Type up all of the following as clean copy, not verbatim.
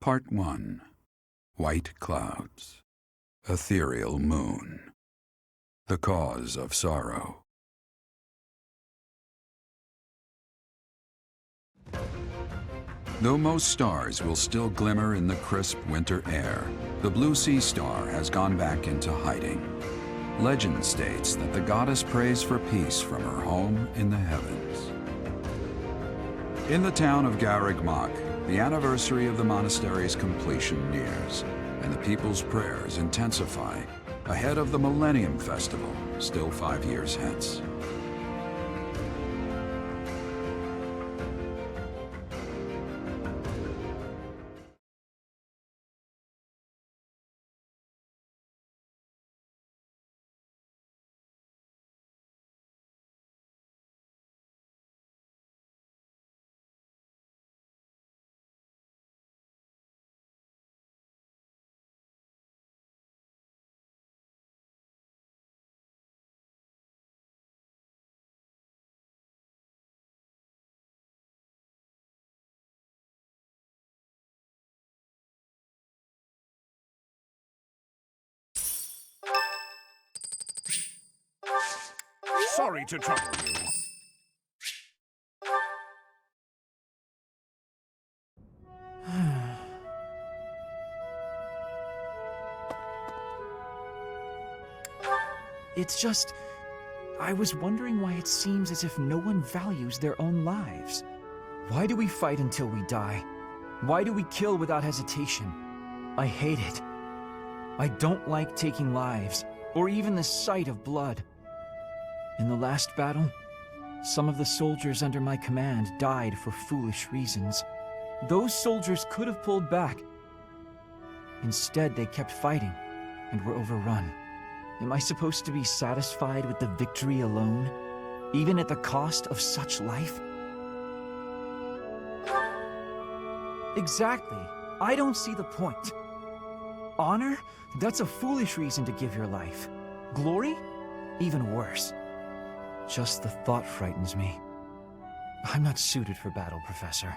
Part 1. White Clouds. Ethereal Moon. The Cause of Sorrow. Though most stars will still glimmer in the crisp winter air, the blue sea star has gone back into hiding. Legend states that the goddess prays for peace from her home in the heavens. In the town of Garrigmach, the anniversary of the monastery's completion nears, and the people's prayers intensify ahead of the Millennium Festival, still 5 years hence. Sorry to trouble you. It's just, I was wondering why it seems as if no one values their own lives. Why do we fight until we die? Why do we kill without hesitation? I hate it. I don't like taking lives, or even the sight of blood. In the last battle, some of the soldiers under my command died for foolish reasons. Those soldiers could have pulled back. Instead, they kept fighting and were overrun. Am I supposed to be satisfied with the victory alone, even at the cost of such life? Exactly. I don't see the point. Honor? That's a foolish reason to give your life. Glory? Even worse. Just the thought frightens me. I'm not suited for battle, Professor.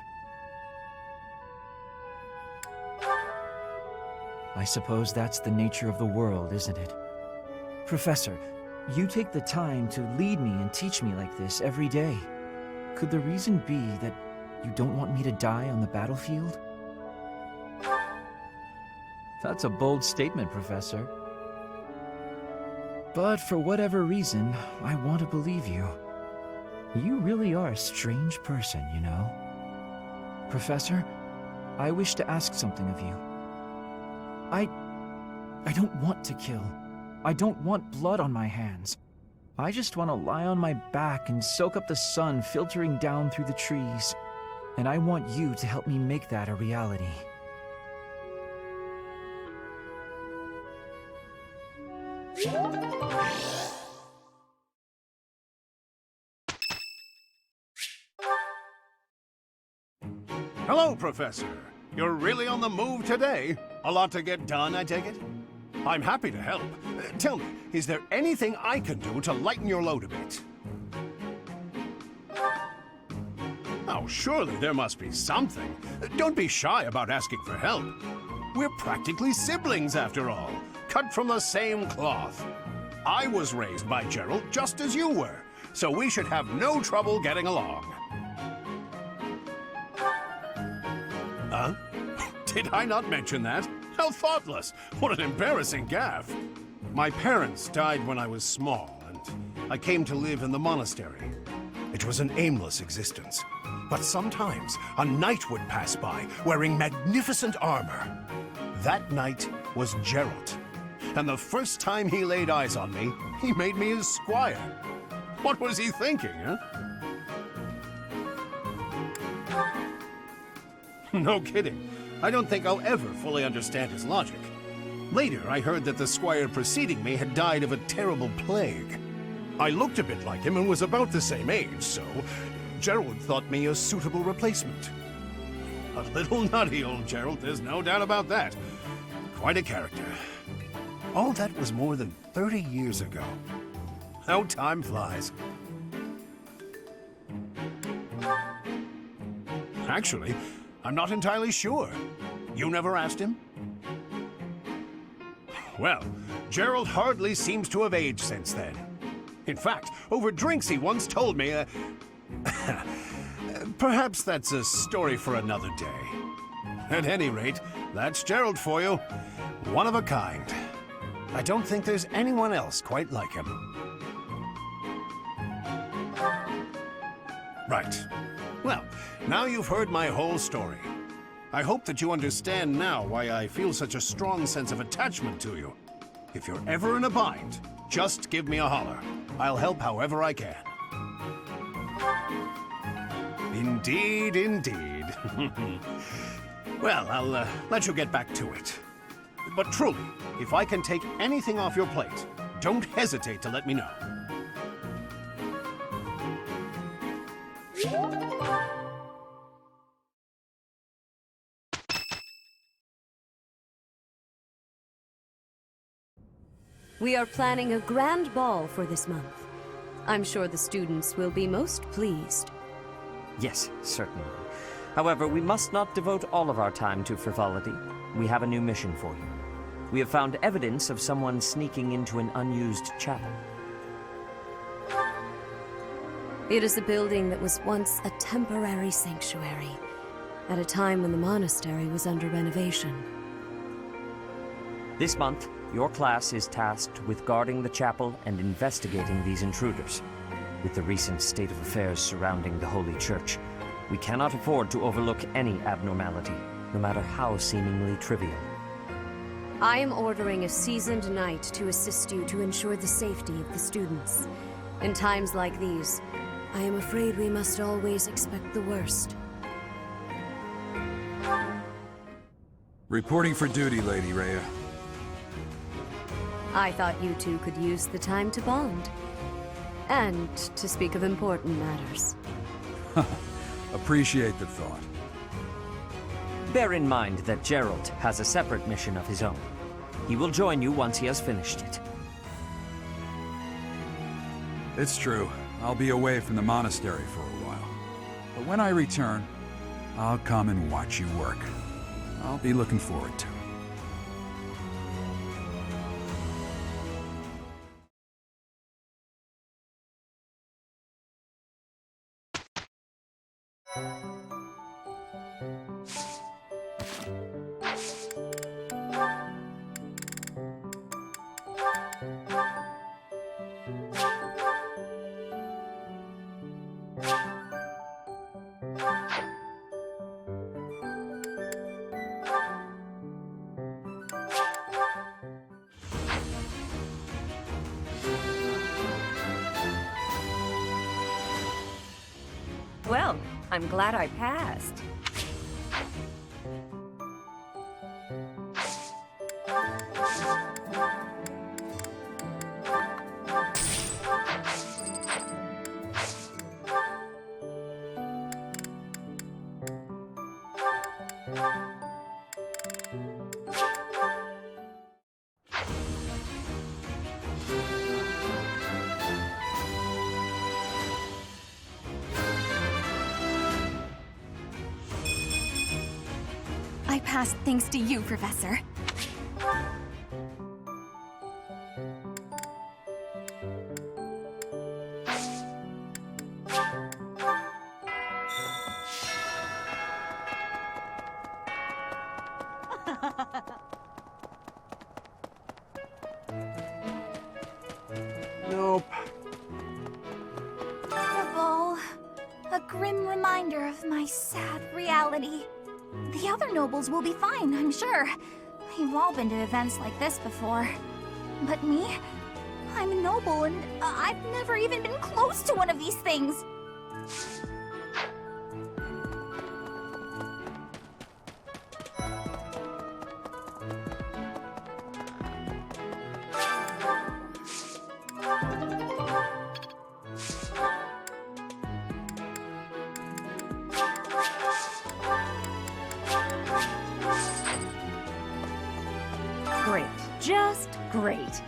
I suppose that's the nature of the world, isn't it? Professor, you take the time to lead me and teach me like this every day. Could the reason be that you don't want me to die on the battlefield? That's a bold statement, Professor. But for whatever reason, I want to believe you. You really are a strange person, you know. Professor, I wish to ask something of you. I don't want to kill. I don't want blood on my hands. I just want to lie on my back and soak up the sun filtering down through the trees. And I want you to help me make that a reality. Hello, Professor. You're really on the move today. A lot to get done, I take it? I'm happy to help. Tell me, is there anything I can do to lighten your load a bit? Oh, surely there must be something. Don't be shy about asking for help. We're practically siblings, after all, cut from the same cloth. I was raised by Gerald just as you were, so we should have no trouble getting along. Huh? Did I not mention that? How thoughtless! What an embarrassing gaffe! My parents died when I was small, and I came to live in the monastery. It was an aimless existence. But sometimes a knight would pass by, wearing magnificent armor. That knight was Gerald. And the first time he laid eyes on me, he made me his squire. What was he thinking, huh? No kidding. I don't think I'll ever fully understand his logic. Later, I heard that the squire preceding me had died of a terrible plague. I looked a bit like him and was about the same age, so Gerald thought me a suitable replacement. A little nutty, old Gerald, there's no doubt about that. Quite a character. All that was more than 30 years ago. How time flies. Actually, I'm not entirely sure. You never asked him? Well, Gerald hardly seems to have aged since then. In fact, over drinks he once told me, perhaps that's a story for another day. At any rate, that's Gerald for you. One of a kind. I don't think there's anyone else quite like him. Right. Well, now you've heard my whole story. I hope that you understand now why I feel such a strong sense of attachment to you. If you're ever in a bind, just give me a holler. I'll help however I can. Indeed, indeed. Well, I'll let you get back to it. But truly, if I can take anything off your plate, don't hesitate to let me know. We are planning a grand ball for this month. I'm sure the students will be most pleased. Yes, certainly. However, we must not devote all of our time to frivolity. We have a new mission for you. We have found evidence of someone sneaking into an unused chapel. It is a building that was once a temporary sanctuary, at a time when the monastery was under renovation. This month, your class is tasked with guarding the chapel and investigating these intruders. With the recent state of affairs surrounding the Holy Church, we cannot afford to overlook any abnormality, no matter how seemingly trivial. I am ordering a seasoned knight to assist you to ensure the safety of the students. In times like these, I am afraid we must always expect the worst. Reporting for duty, Lady Rhea. I thought you two could use the time to bond. And to speak of important matters. Appreciate the thought. Bear in mind that Gerald has a separate mission of his own. He will join you once he has finished it. It's true. I'll be away from the monastery for a while. But when I return, I'll come and watch you work. I'll be looking forward to it. Well, I'm glad I passed. I passed thanks to you, Professor. Nope. The ball. A grim reminder of my sad reality. The other nobles will be fine, I'm sure. You've all been to events like this before. But me? I'm a noble and I've never even been close to one of these things. Great. Just great.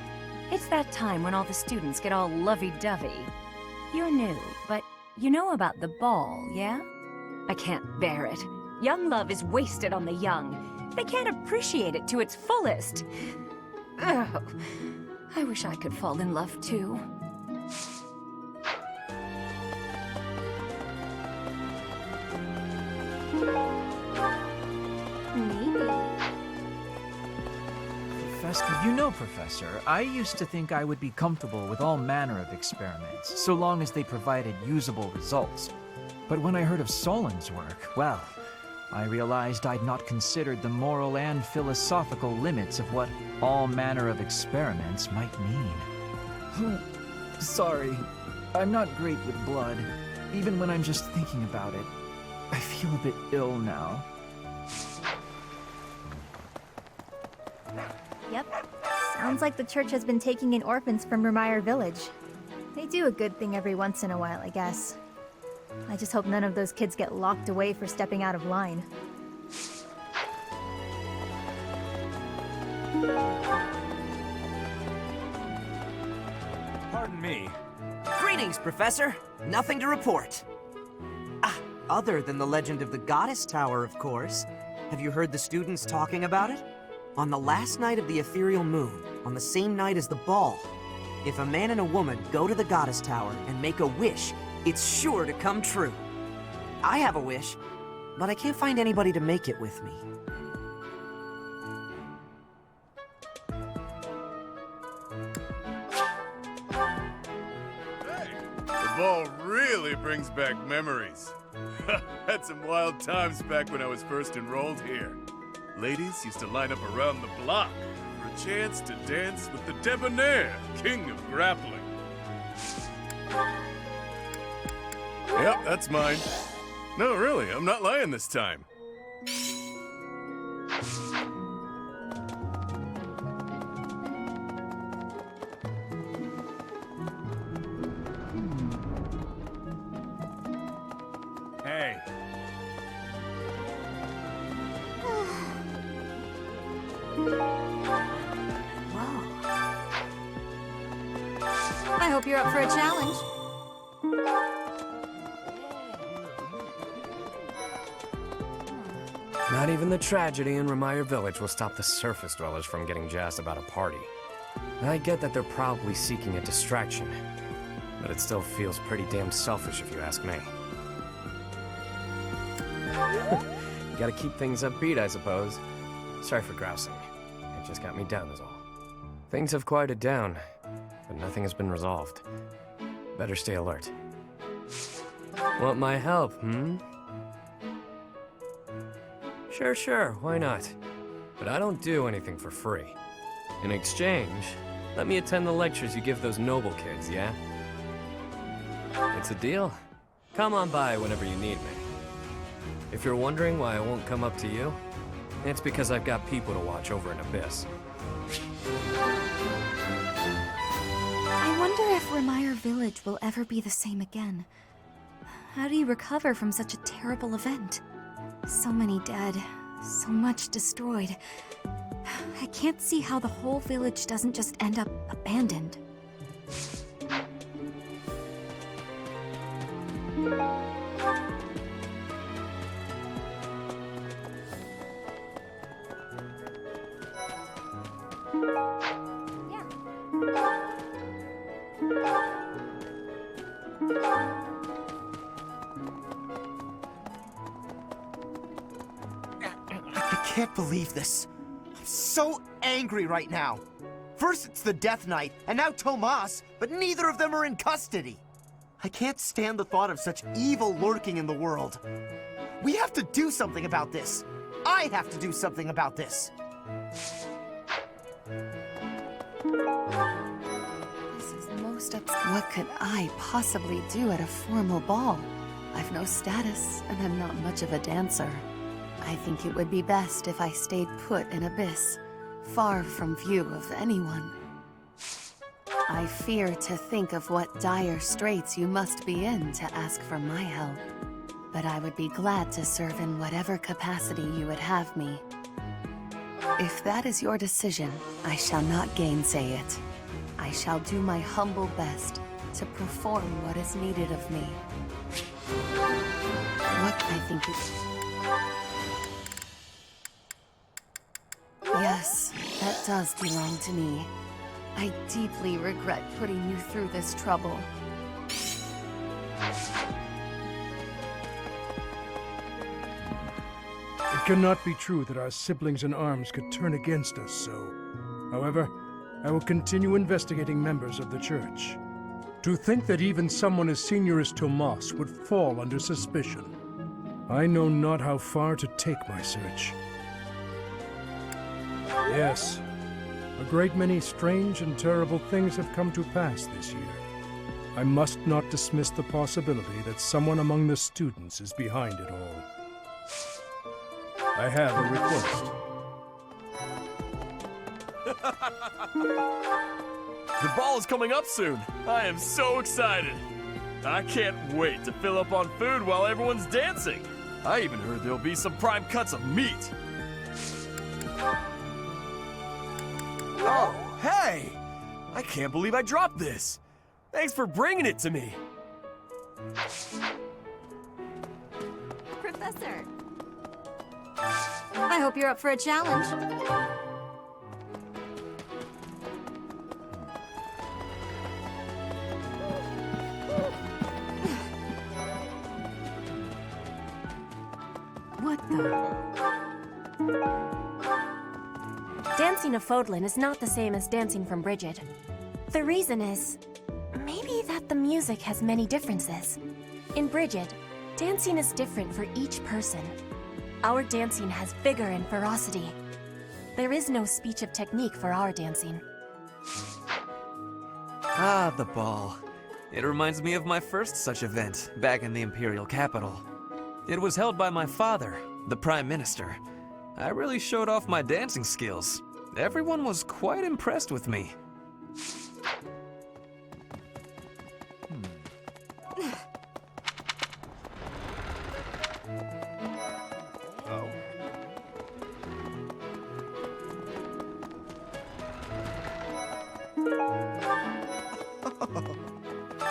It's that time when all the students get all lovey-dovey. You're new, but you know about the ball, yeah? I can't bear it. Young love is wasted on the young. They can't appreciate it to its fullest. Oh, I wish I could fall in love too. Maybe. Professor, I used to think I would be comfortable with all manner of experiments, so long as they provided usable results. But when I heard of Solon's work, well, I realized I'd not considered the moral and philosophical limits of what all manner of experiments might mean. Sorry, I'm not great with blood, even when I'm just thinking about it. I feel a bit ill now. Yep. Sounds like the church has been taking in orphans from Remire Village. They do a good thing every once in a while, I guess. I just hope none of those kids get locked away for stepping out of line. Pardon me. Greetings, Professor. Nothing to report. Other than the legend of the Goddess Tower, of course. Have you heard the students talking about it? On the last night of the ethereal moon, on the same night as the ball, if a man and a woman go to the Goddess Tower and make a wish, it's sure to come true. I have a wish, but I can't find anybody to make it with me. The ball really brings back memories. Had some wild times back when I was first enrolled here. Ladies used to line up around the block for a chance to dance with the debonair, king of grappling. Yep, that's mine. No, really, I'm not lying this time. Hey. I hope you're up for a challenge. Not even the tragedy in Remire Village will stop the surface dwellers from getting jazzed about a party. I get that they're probably seeking a distraction, but it still feels pretty damn selfish if you ask me. You gotta keep things upbeat, I suppose. Sorry for grousing. It just got me down is all. Things have quieted down, but nothing has been resolved. Better stay alert. Want my help, hmm? Sure, why not? But I don't do anything for free. In exchange, let me attend the lectures you give those noble kids, yeah? It's a deal. Come on by whenever you need me. If you're wondering why I won't come up to you, it's because I've got people to watch over in Abyss. I wonder if Remire Village will ever be the same again. How do you recover from such a terrible event? So many dead, so much destroyed. I can't see how the whole village doesn't just end up abandoned. I can't believe this. I'm so angry right now. First it's the Death Knight, and now Tomas, but neither of them are in custody. I can't stand the thought of such evil lurking in the world. We have to do something about this. I have to do something about this. This is most What could I possibly do at a formal ball? I've no status, and I'm not much of a dancer. I think it would be best if I stayed put in Abyss, far from view of anyone. I fear to think of what dire straits you must be in to ask for my help. But I would be glad to serve in whatever capacity you would have me. If that is your decision, I shall not gainsay it. I shall do my humble best to perform what is needed of me. What I think is... Yes, that does belong to me. I deeply regret putting you through this trouble. It cannot be true that our siblings in arms could turn against us so. However, I will continue investigating members of the Church. To think that even someone as senior as Tomas would fall under suspicion. I know not how far to take my search. Yes, a great many strange and terrible things have come to pass this year. I must not dismiss the possibility that someone among the students is behind it all. I have a request. The ball is coming up soon. I am so excited. I can't wait to fill up on food while everyone's dancing. I even heard there'll be some prime cuts of meat. Oh, hey! I can't believe I dropped this. Thanks for bringing it to me. Professor. I hope you're up for a challenge. What the? Dancing a Fodlan is not the same as dancing from Bridget. The reason is, maybe that the music has many differences. In Bridget, dancing is different for each person. Our dancing has vigor and ferocity. There is no speech of technique for our dancing. Ah, the ball. It reminds me of my first such event, back in the Imperial capital. It was held by my father, the Prime Minister. I really showed off my dancing skills. Everyone was quite impressed with me.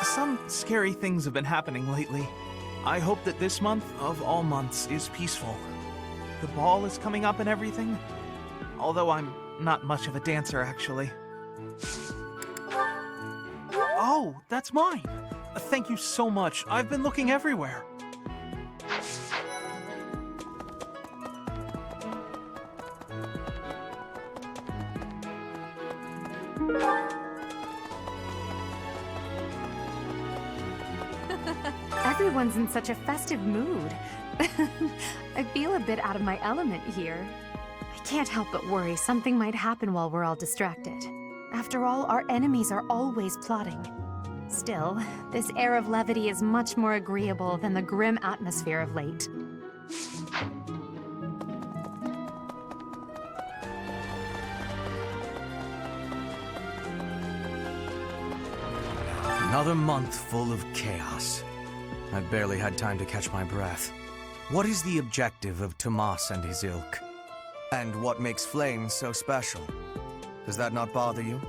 Some scary things have been happening lately. I hope that this month, of all months, is peaceful. The ball is coming up and everything. Although I'm not much of a dancer, actually. Oh, that's mine! Thank you so much. I've been looking everywhere. Everyone's in such a festive mood. I feel a bit out of my element here. I can't help but worry something might happen while we're all distracted. After all, our enemies are always plotting. Still, this air of levity is much more agreeable than the grim atmosphere of late. Another month full of chaos. I barely had time to catch my breath. What is the objective of Tomas and his ilk? And what makes Flame so special? Does that not bother you?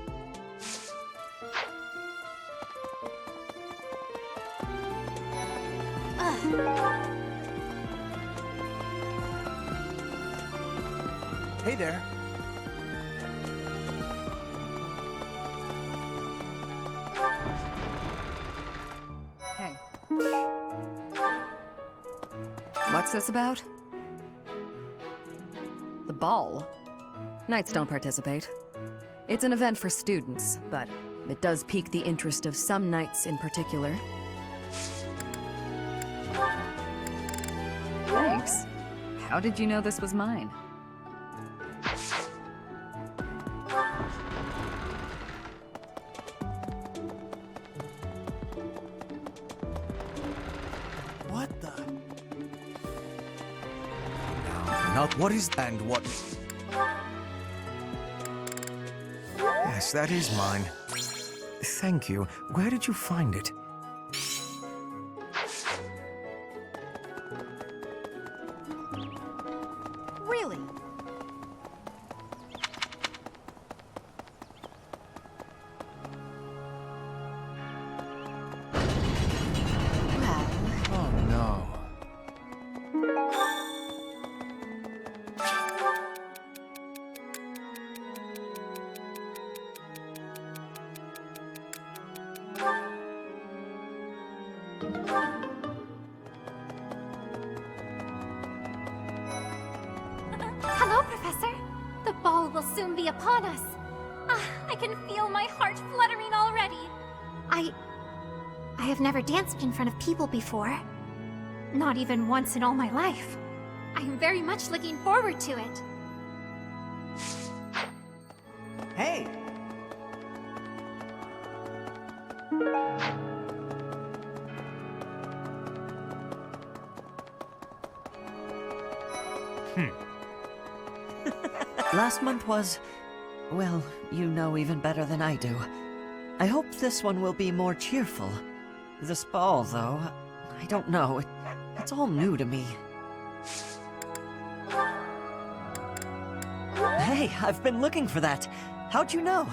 Hey there. Hey. What's this about? The ball? Knights don't participate. It's an event for students, but it does pique the interest of some knights in particular. Thanks. How did you know this was mine? What the? Not what is and what... Yes, that is mine. Thank you. Where did you find it? Really? Oh no. will soon be upon us. Ah, I can feel my heart fluttering already. I have never danced in front of people before. Not even once in all my life. I am very much looking forward to it. Hey! Last month was... well, you know even better than I do. I hope this one will be more cheerful. This ball, though, I don't know. It's all new to me. Hey, I've been looking for that. How'd you know?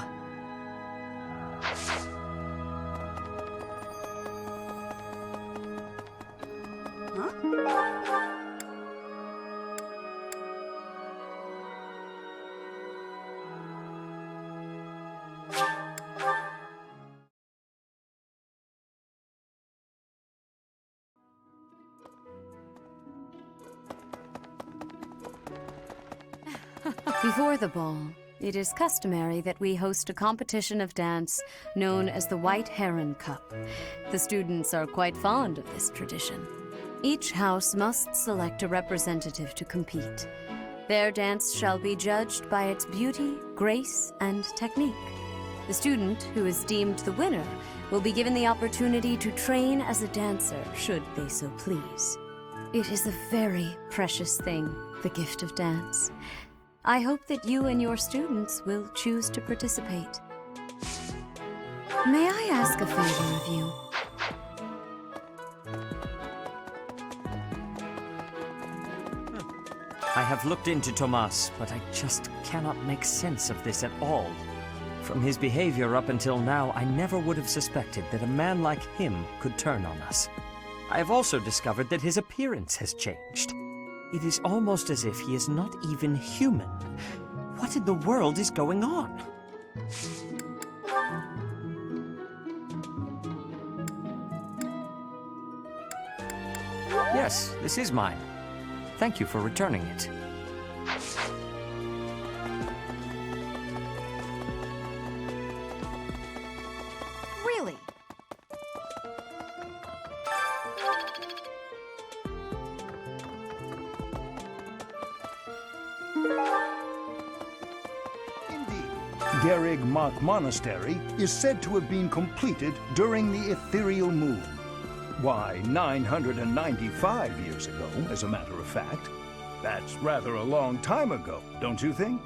Before the ball, it is customary that we host a competition of dance known as the White Heron Cup. The students are quite fond of this tradition. Each house must select a representative to compete. Their dance shall be judged by its beauty, grace, and technique. The student who is deemed the winner will be given the opportunity to train as a dancer, should they so please. It is a very precious thing, the gift of dance. I hope that you and your students will choose to participate. May I ask a favor of you? I have looked into Tomas, but I just cannot make sense of this at all. From his behavior up until now, I never would have suspected that a man like him could turn on us. I have also discovered that his appearance has changed. It is almost as if he is not even human. What in the world is going on? Yes, this is mine. Thank you for returning it. Really? Garrig Mach Monastery is said to have been completed during the ethereal moon. Why, 995 years ago, as a matter of fact. That's rather a long time ago, don't you think?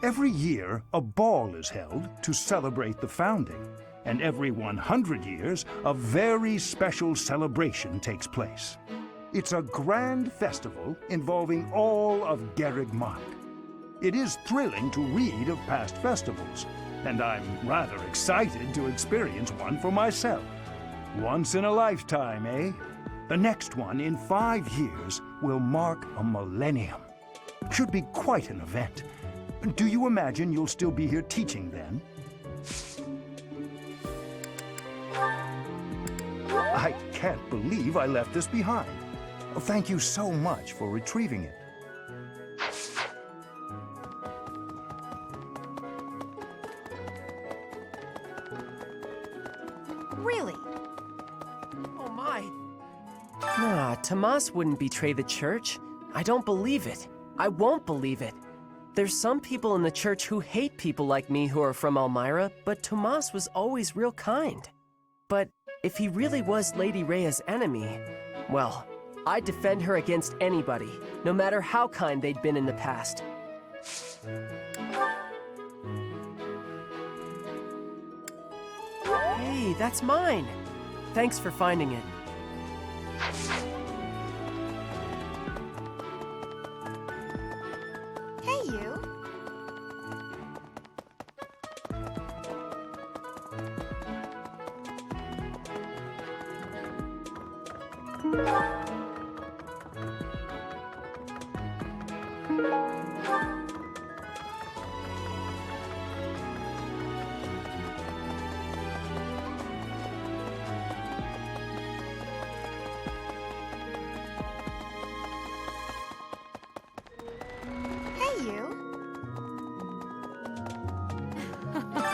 Every year, a ball is held to celebrate the founding, and every 100 years, a very special celebration takes place. It's a grand festival involving all of Garrig Mach. It is thrilling to read of past festivals, and I'm rather excited to experience one for myself. Once in a lifetime, eh? The next one in 5 years will mark a millennium. Should be quite an event. Do you imagine you'll still be here teaching then? I can't believe I left this behind. Thank you so much for retrieving it. Really? Oh my. Nah, Tomas wouldn't betray the church. I don't believe it. I won't believe it. There's some people in the church who hate people like me who are from Elmira, but Tomas was always real kind. But if he really was Lady Rhea's enemy, well, I'd defend her against anybody, no matter how kind they'd been in the past. Hey, that's mine. Thanks for finding it. Hey, you.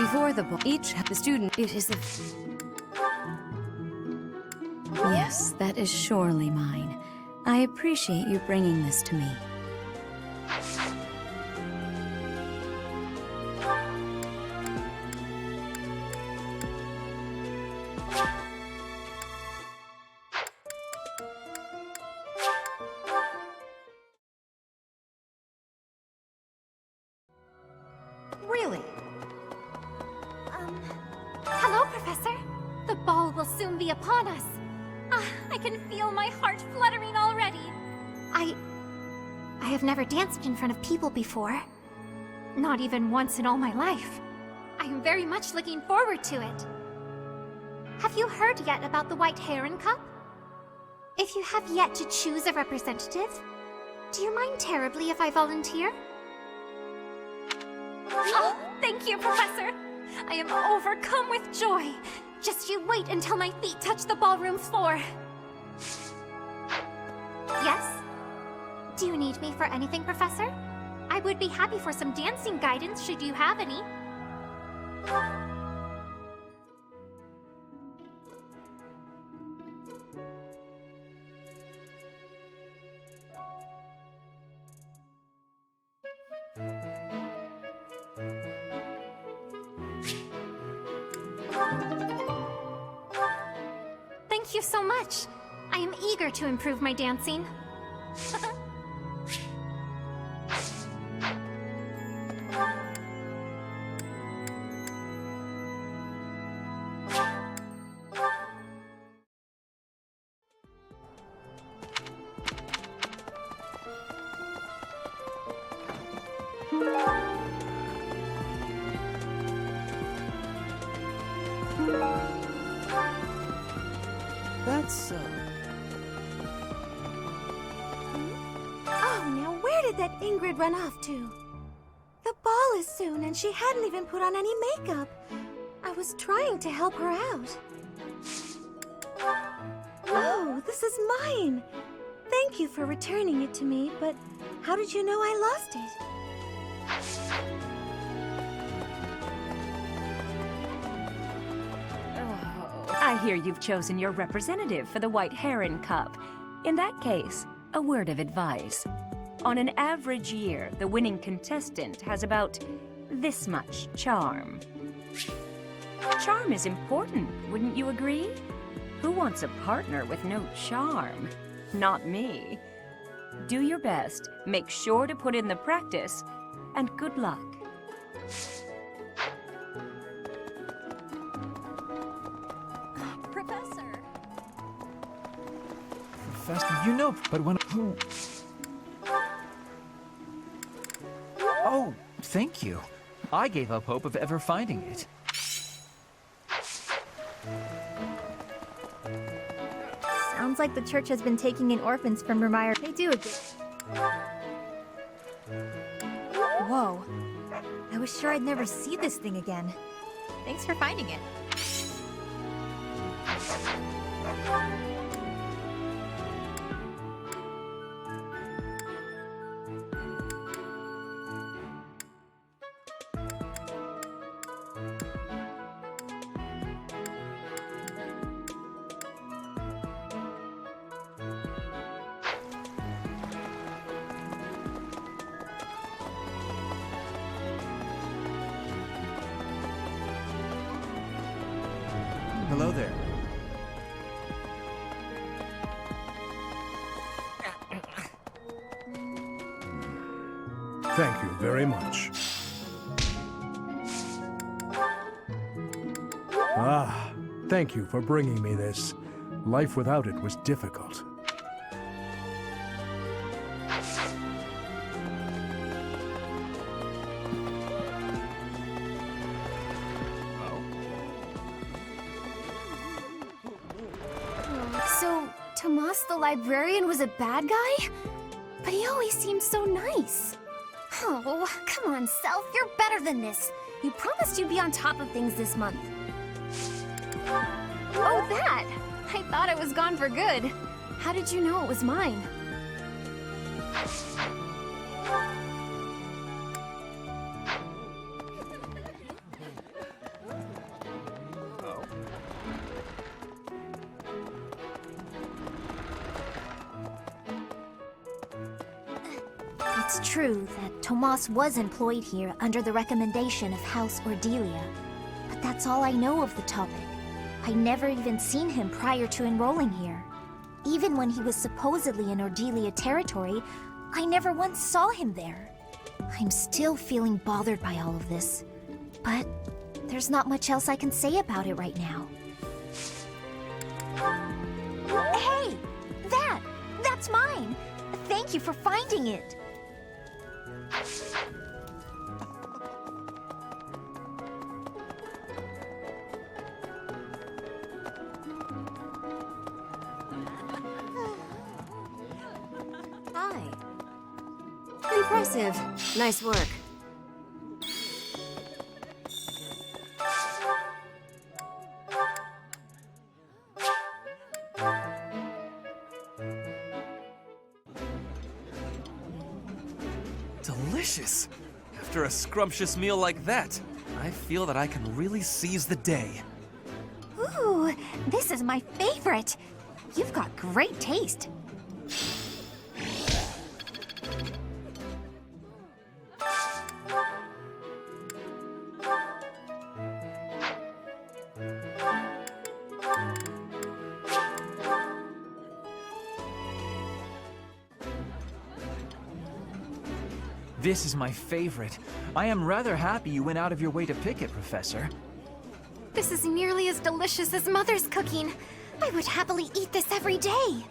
Before the ball, the student, it is a... Yes, that is surely mine. I appreciate you bringing this to me. Really? Hello, Professor. The ball will soon be upon us. I can feel my heart fluttering already. I have never danced in front of people before. Not even once in all my life. I am very much looking forward to it. Have you heard yet about the White Heron Cup? If you have yet to choose a representative, do you mind terribly if I volunteer? Oh, thank you, Professor! I am overcome with joy. Just you wait until my feet touch the ballroom floor. Yes? Do you need me for anything, Professor? I would be happy for some dancing guidance should you have any. Thank you so much. I am eager to improve my dancing. That's, Oh, now where did that Ingrid run off to? The ball is soon, and she hadn't even put on any makeup. I was trying to help her out. Oh, this is mine. Thank you for returning it to me, but how did you know I lost it? I hear you've chosen your representative for the White Heron Cup. In that case, a word of advice. On an average year, the winning contestant has about this much charm. Charm is important, wouldn't you agree? Who wants a partner with no charm? Not me. Do your best, make sure to put in the practice, and good luck. Professor, you know, but when... Oh, thank you. I gave up hope of ever finding it. Sounds like the church has been taking in orphans from Remire. They do it. Whoa. I was sure I'd never see this thing again. Thanks for finding it. Hello there. Thank you very much. Ah, thank you for bringing me this. Life without it was difficult. So, Tomas the librarian was a bad guy? But he always seemed so nice. Oh, come on, Self, you're better than this. You promised you'd be on top of things this month. Oh, that! I thought it was gone for good. How did you know it was mine? It's true that Tomas was employed here under the recommendation of House Ordelia, but that's all I know of the topic. I never even seen him prior to enrolling here. Even when he was supposedly in Ordelia territory, I never once saw him there. I'm still feeling bothered by all of this, but there's not much else I can say about it right now. Hey! That's mine! Thank you for finding it! Hi. Impressive. Nice work. Delicious! After a scrumptious meal like that, I feel that I can really seize the day. Ooh, this is my favorite! You've got great taste. This is my favorite. I am rather happy you went out of your way to pick it, Professor. This is nearly as delicious as Mother's cooking. I would happily eat this every day.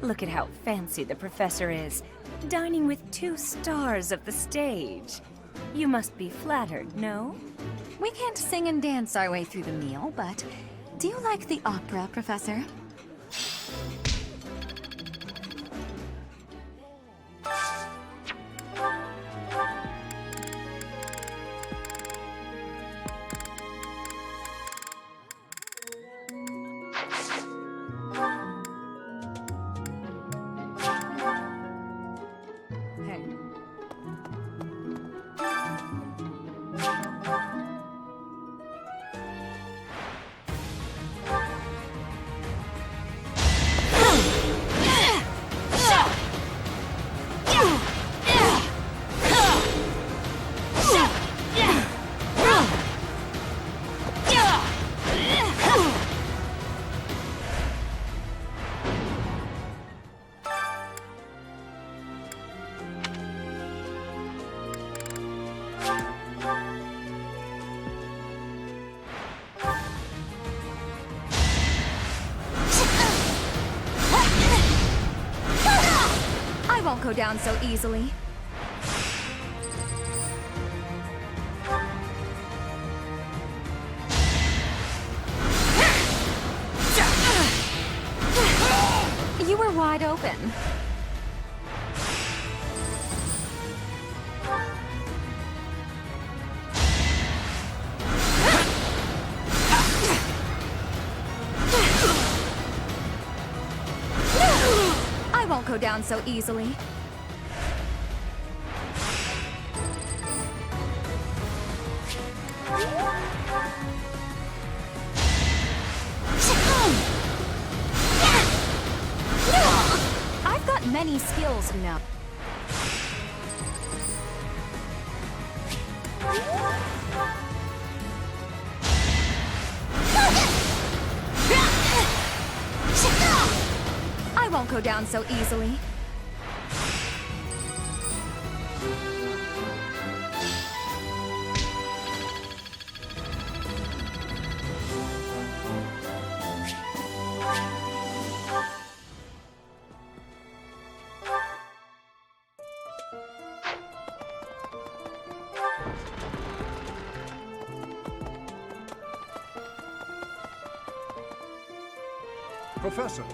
Look at how fancy the professor is, dining with 2 stars of the stage. You must be flattered, no? We can't sing and dance our way through the meal, but do you like the opera, Professor? Go down so easily. You were wide open. I won't go down so easily. I've got many skills now. I won't go down so easily. Professor.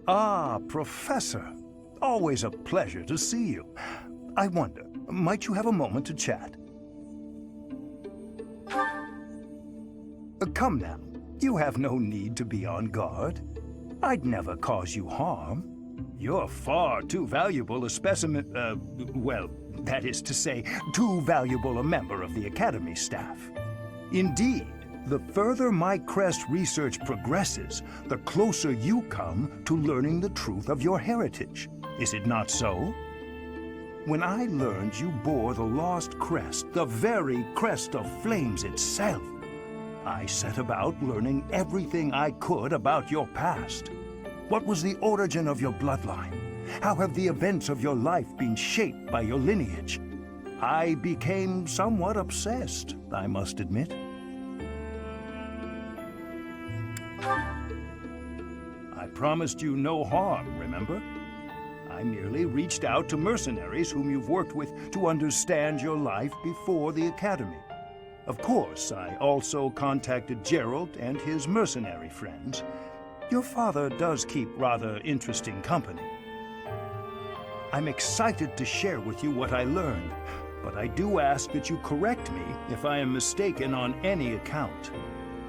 Ah, Professor. Always a pleasure to see you. I wonder, might you have a moment to chat? Come now. You have no need to be on guard. I'd never cause you harm. You're far too valuable a specimen, well, that is to say, too valuable a member of the Academy staff. Indeed, the further my crest research progresses, the closer you come to learning the truth of your heritage. Is it not so? When I learned you bore the lost crest, the very crest of flames itself, I set about learning everything I could about your past. What was the origin of your bloodline? How have the events of your life been shaped by your lineage? I became somewhat obsessed, I must admit. I promised you no harm, remember? I merely reached out to mercenaries whom you've worked with to understand your life before the Academy. Of course, I also contacted Gerald and his mercenary friends. Your father does keep rather interesting company. I'm excited to share with you what I learned, but I do ask that you correct me if I am mistaken on any account.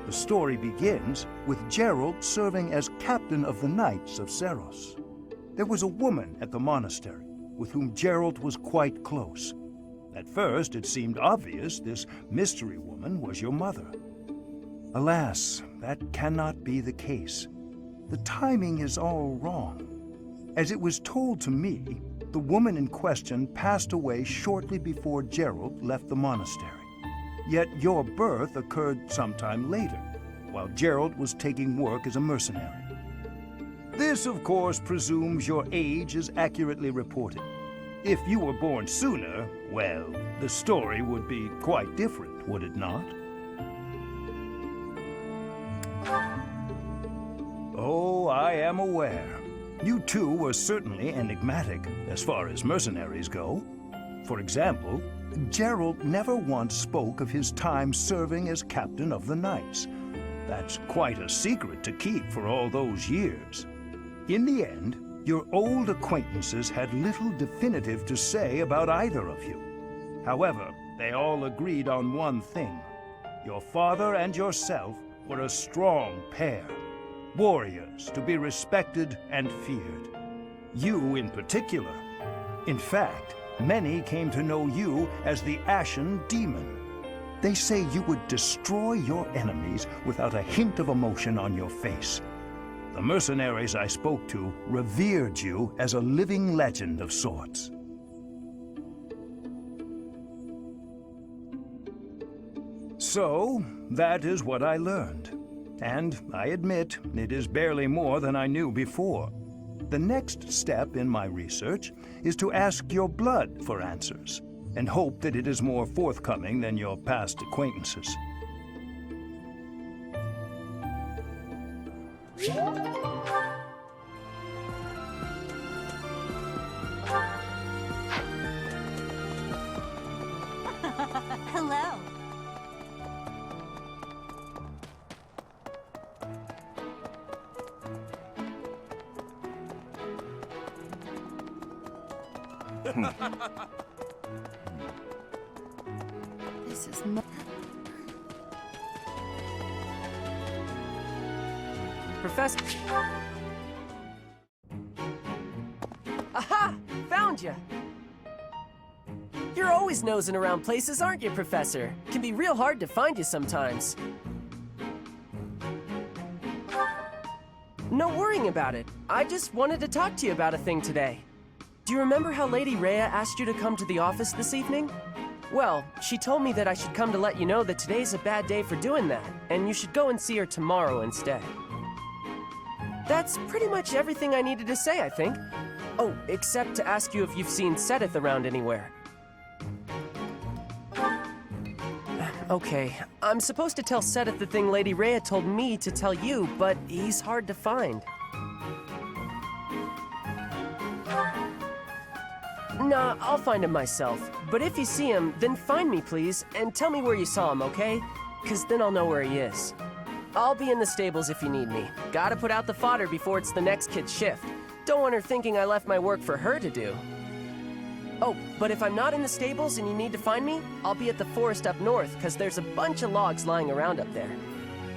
The story begins with Gerald serving as captain of the Knights of Seros. There was a woman at the monastery with whom Gerald was quite close. At first, it seemed obvious this mystery woman was your mother. Alas, that cannot be the case. The timing is all wrong. As it was told to me, the woman in question passed away shortly before Gerald left the monastery. Yet your birth occurred sometime later, while Gerald was taking work as a mercenary. This, of course, presumes your age is accurately reported. If you were born sooner, well, the story would be quite different, would it not? Oh, I am aware. You two were certainly enigmatic as far as mercenaries go. For example, Gerald never once spoke of his time serving as captain of the Knights. That's quite a secret to keep for all those years. In the end, your old acquaintances had little definitive to say about either of you. However, they all agreed on one thing. Your father and yourself were a strong pair. Warriors to be respected and feared. You in particular. In fact, many came to know you as the Ashen Demon. They say you would destroy your enemies without a hint of emotion on your face. The mercenaries I spoke to revered you as a living legend of sorts. So, that is what I learned. And I admit, it is barely more than I knew before. The next step in my research is to ask your blood for answers, and hope that it is more forthcoming than your past acquaintances. Hello. This is Professor... Aha! Found you! You're always nosing around places, aren't you, Professor? Can be real hard to find you sometimes. No worrying about it. I just wanted to talk to you about a thing today. Do you remember how Lady Rhea asked you to come to the office this evening? Well, she told me that I should come to let you know that today's a bad day for doing that, and you should go and see her tomorrow instead. That's pretty much everything I needed to say, I think. Oh, except to ask you if you've seen Sedith around anywhere. Okay, I'm supposed to tell Sedith the thing Lady Rhea told me to tell you, but he's hard to find. Nah, I'll find him myself. But if you see him, then find me, please, and tell me where you saw him, okay? 'Cause then I'll know where he is. I'll be in the stables if you need me. Gotta put out the fodder before it's the next kid's shift. Don't want her thinking I left my work for her to do. Oh, but if I'm not in the stables and you need to find me, I'll be at the forest up north, because there's a bunch of logs lying around up there.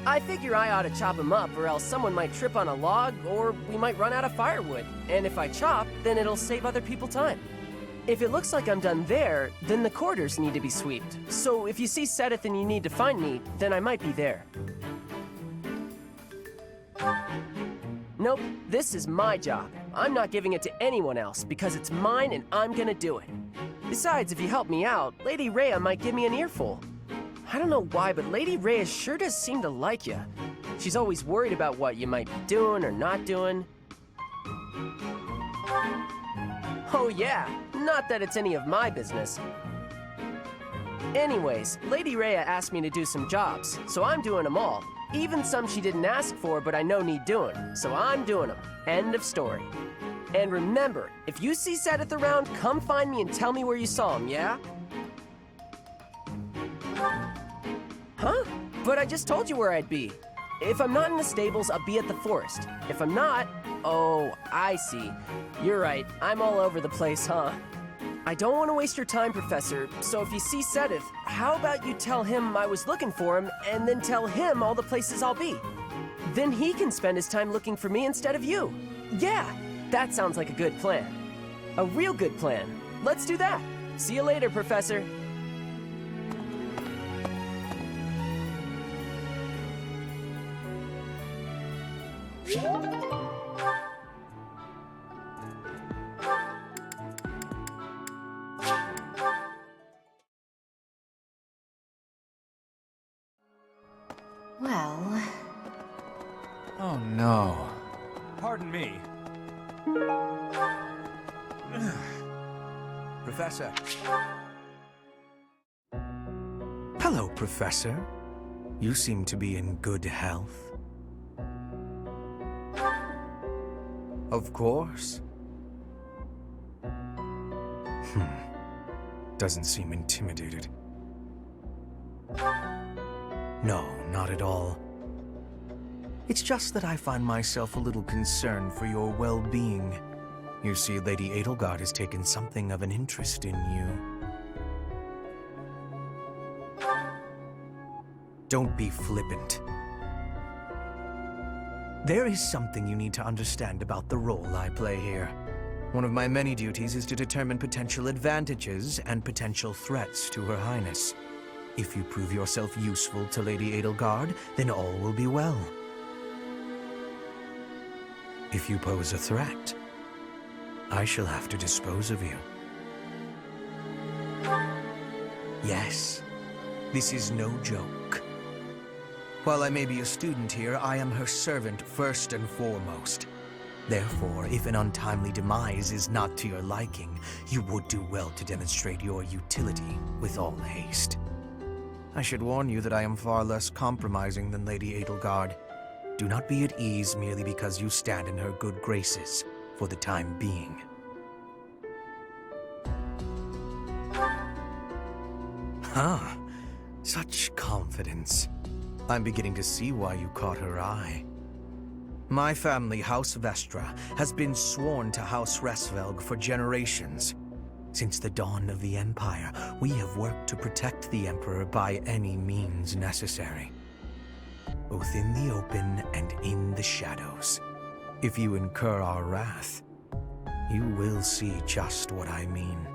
I figure I ought to chop them up, or else someone might trip on a log, or we might run out of firewood. And if I chop, then it'll save other people time. If it looks like I'm done there, then the quarters need to be swept. So if you see Sedith and you need to find me, then I might be there. Nope, this is my job. I'm not giving it to anyone else, because it's mine and I'm gonna do it. Besides, if you help me out, Lady Rhea might give me an earful. I don't know why, but Lady Rhea sure does seem to like you. She's always worried about what you might be doing or not doing. Oh yeah, not that it's any of my business. Anyways, Lady Rhea asked me to do some jobs, so I'm doing them all. Even some she didn't ask for, but I know need doing, so I'm doing them. End of story. And remember, if you see Sedith around, come find me and tell me where you saw him, yeah? Huh? But I just told you where I'd be. If I'm not in the stables, I'll be at the forest. If I'm not... Oh, I see. You're right, I'm all over the place, huh? I don't want to waste your time, Professor, so if you see Sedith, how about you tell him I was looking for him, and then tell him all the places I'll be? Then he can spend his time looking for me instead of you. Yeah, that sounds like a good plan. A real good plan. Let's do that. See you later, Professor. Well... Oh no. Pardon me. Professor. Hello, Professor. You seem to be in good health. Of course. Doesn't seem intimidated. No, not at all. It's just that I find myself a little concerned for your well-being. You see, Lady Edelgard has taken something of an interest in you. Don't be flippant. There is something you need to understand about the role I play here. One of my many duties is to determine potential advantages and potential threats to Her Highness. If you prove yourself useful to Lady Edelgard, then all will be well. If you pose a threat, I shall have to dispose of you. Yes, this is no joke. While I may be a student here, I am her servant first and foremost. Therefore, if an untimely demise is not to your liking, you would do well to demonstrate your utility with all haste. I should warn you that I am far less compromising than Lady Edelgard. Do not be at ease merely because you stand in her good graces for the time being. Huh. Such confidence. I'm beginning to see why you caught her eye. My family, House Vestra, has been sworn to House Resvelg for generations. Since the dawn of the Empire, we have worked to protect the Emperor by any means necessary. Both in the open and in the shadows. If you incur our wrath, you will see just what I mean.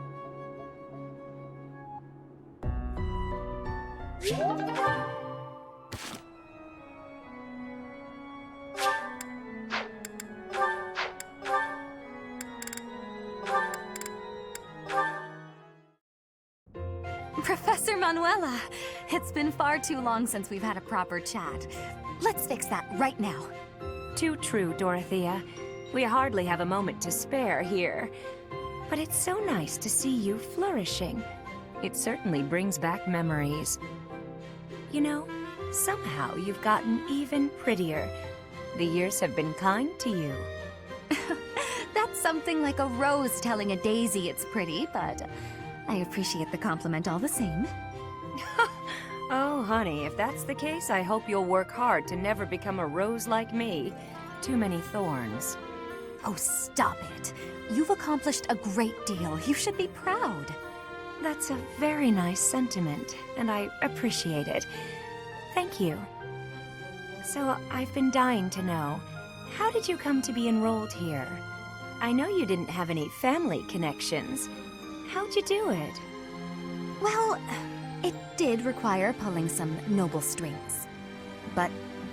Professor Manuela, it's been far too long since we've had a proper chat. Let's fix that right now. Too true, Dorothea. We hardly have a moment to spare here. But it's so nice to see you flourishing. It certainly brings back memories. You know, somehow you've gotten even prettier. The years have been kind to you. That's something like a rose telling a daisy it's pretty, but I appreciate the compliment all the same. Oh, honey, if that's the case, I hope you'll work hard to never become a rose like me. Too many thorns. Oh, stop it. You've accomplished a great deal. You should be proud. That's a very nice sentiment, and I appreciate it. Thank you. So, I've been dying to know, how did you come to be enrolled here? I know you didn't have any family connections. How'd you do it? Well, it did require pulling some noble strings. But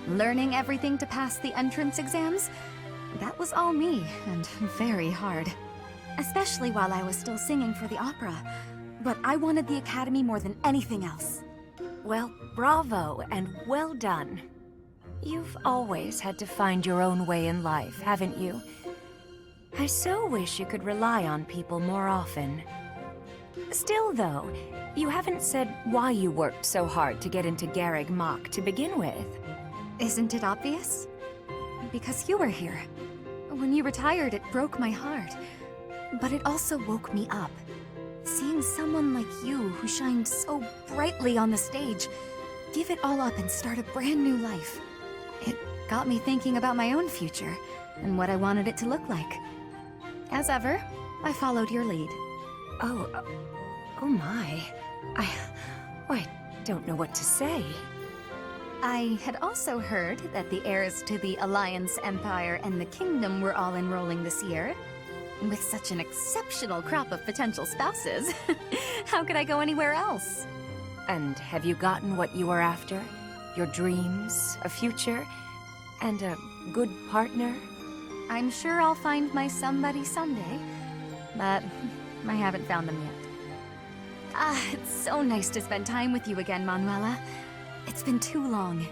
learning everything to pass the entrance exams, that was all me, and very hard. Especially while I was still singing for the opera. But I wanted the academy more than anything else. Well, bravo, and well done. You've always had to find your own way in life, haven't you? I so wish you could rely on people more often. Still, though, you haven't said why you worked so hard to get into Garreg Mach to begin with. Isn't it obvious? Because you were here. When you retired, it broke my heart. But it also woke me up. Seeing someone like you, who shined so brightly on the stage, give it all up and start a brand new life. It got me thinking about my own future, and what I wanted it to look like. As ever, I followed your lead. Oh my. I don't know what to say. I had also heard that the heirs to the Alliance, Empire, and the Kingdom were all enrolling this year. With such an exceptional crop of potential spouses, how could I go anywhere else? And have you gotten what you were after? Your dreams, a future, and a good partner? I'm sure I'll find my somebody someday, but I haven't found them yet. It's so nice to spend time with you again, Manuela. It's been too long.